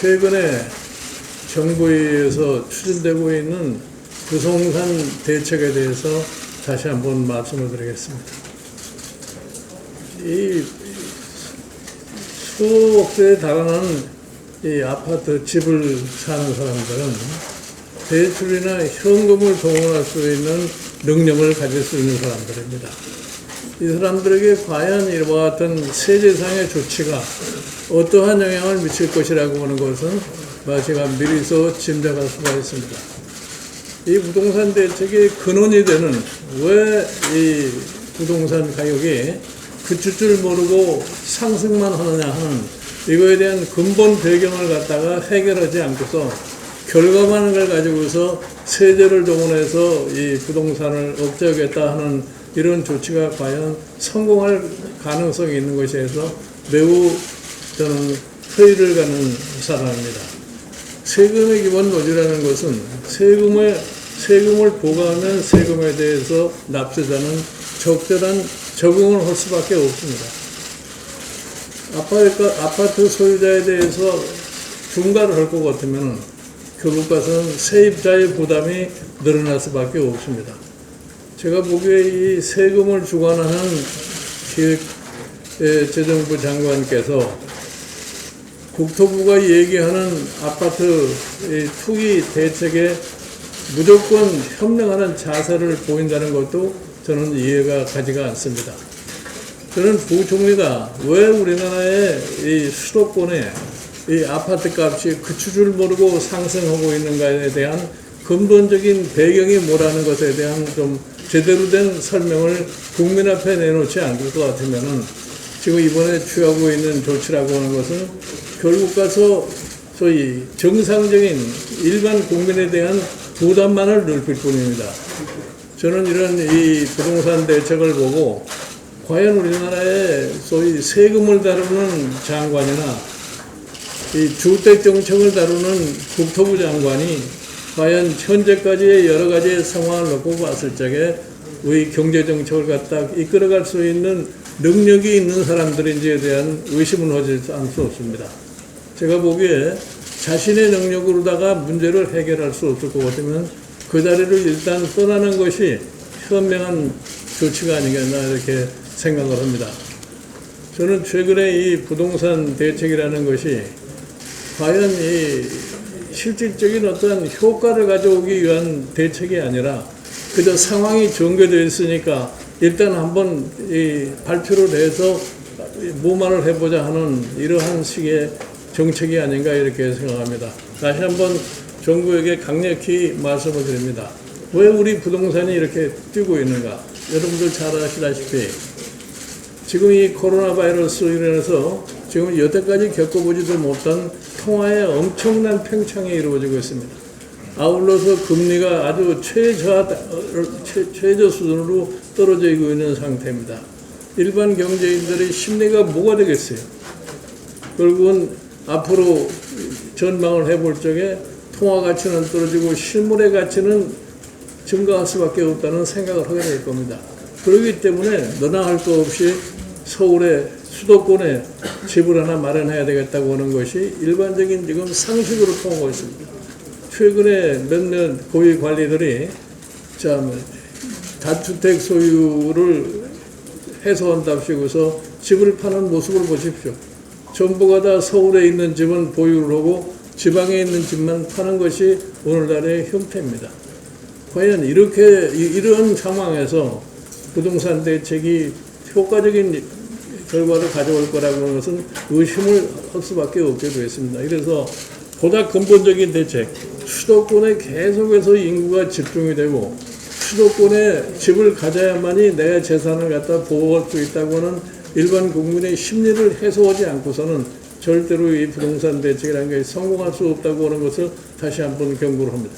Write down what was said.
최근에 정부에 의해서 추진되고 있는 부동산 대책에 대해서 다시 한번 말씀을 드리겠습니다. 이 수억대에 달하는 이 아파트 집을 사는 사람들은 대출이나 현금을 동원할 수 있는 능력을 가질 수 있는 사람들입니다. 이 사람들에게 과연 이와 같은 세제상의 조치가 어떠한 영향을 미칠 것이라고 하는 것은 제가 미리서 짐작할 수가 있습니다. 이 부동산 대책의 근원이 되는 왜 이 부동산 가격이 그칠 줄 모르고 상승만 하느냐 하는 이거에 대한 근본 배경을 갖다가 해결하지 않고서 결과만을 가지고서 세제를 동원해서 이 부동산을 억제하겠다 하는 이런 조치가 과연 성공할 가능성이 있는 것에 대해서 매우 저는 회의를 가는 사람입니다. 세금의 기본 논리라는 것은 세금을 부과하면 세금에 대해서 납세자는 적절한 적응을 할 수밖에 없습니다. 아파트 소유자에 대해서 중과를 할 것 같으면 결국 가서는 세입자의 부담이 늘어날 수밖에 없습니다. 제가 보기에 이 세금을 주관하는 기획재정부 장관께서 국토부가 얘기하는 아파트 투기 대책에 무조건 협력하는 자세를 보인다는 것도 저는 이해가 가지가 않습니다. 저는 부총리가 왜 우리나라의 이 수도권에 이 아파트 값이 그칠 줄 모르고 상승하고 있는가에 대한 근본적인 배경이 뭐라는 것에 대한 좀 제대로 된 설명을 국민 앞에 내놓지 않을 것 같으면은 지금 이번에 취하고 있는 조치라고 하는 것은 결국 가서 소위 정상적인 일반 국민에 대한 부담만을 넓힐 뿐입니다. 저는 이런 이 부동산 대책을 보고 과연 우리나라의 소위 세금을 다루는 장관이나 이 주택 정책을 다루는 국토부 장관이 과연 현재까지의 여러 가지 상황을 놓고 봤을 적에 우리 경제 정책을 갖다 이끌어갈 수 있는 능력이 있는 사람들인지에 대한 의심은 하지 않을 수 없습니다. 제가 보기에 자신의 능력으로다가 문제를 해결할 수 없을 것 같으면 그 자리를 일단 떠나는 것이 현명한 조치가 아니겠나 이렇게 생각을 합니다. 저는 최근에 이 부동산 대책이라는 것이 과연 이 실질적인 어떤 효과를 가져오기 위한 대책이 아니라 그저 상황이 전개되어 있으니까 일단 한번 이 발표를 해서 무마를 해보자 하는 이러한 식의 정책이 아닌가 이렇게 생각합니다. 다시 한번 정부에게 강력히 말씀을 드립니다. 왜 우리 부동산이 이렇게 뛰고 있는가? 여러분들 잘 아시다시피 지금 이 코로나 바이러스로 인해서 지금 여태까지 겪어보지도 못한 통화의 엄청난 팽창이 이루어지고 있습니다. 아울러서 금리가 아주 최저 수준으로 떨어지고 있는 상태입니다. 일반 경제인들의 심리가 뭐가 되겠어요? 결국은 앞으로 전망을 해볼 적에 통화 가치는 떨어지고 실물의 가치는 증가할 수밖에 없다는 생각을 하게 될 겁니다. 그렇기 때문에 너나 할 거 없이 서울의 수도권에 집을 하나 마련해야 되겠다고 하는 것이 일반적인 지금 상식으로 통하고 있습니다. 최근에 몇몇 고위 관리들이 다주택 소유를 해소한답시고서 집을 파는 모습을 보십시오. 전부가 다 서울에 있는 집은 보유를 하고 지방에 있는 집만 파는 것이 오늘날의 형태입니다. 과연 이런 상황에서 부동산 대책이 효과적인 결과를 가져올 거라고 하는 것은 의심을 할 수밖에 없게 되었습니다. 그래서 보다 근본적인 대책, 수도권에 계속해서 인구가 집중이 되고 수도권에 집을 가져야만이 내 재산을 갖다 보호할 수 있다고 하는 일반 국민의 심리를 해소하지 않고서는 절대로 이 부동산 대책이라는 게 성공할 수 없다고 하는 것을 다시 한번 경고를 합니다.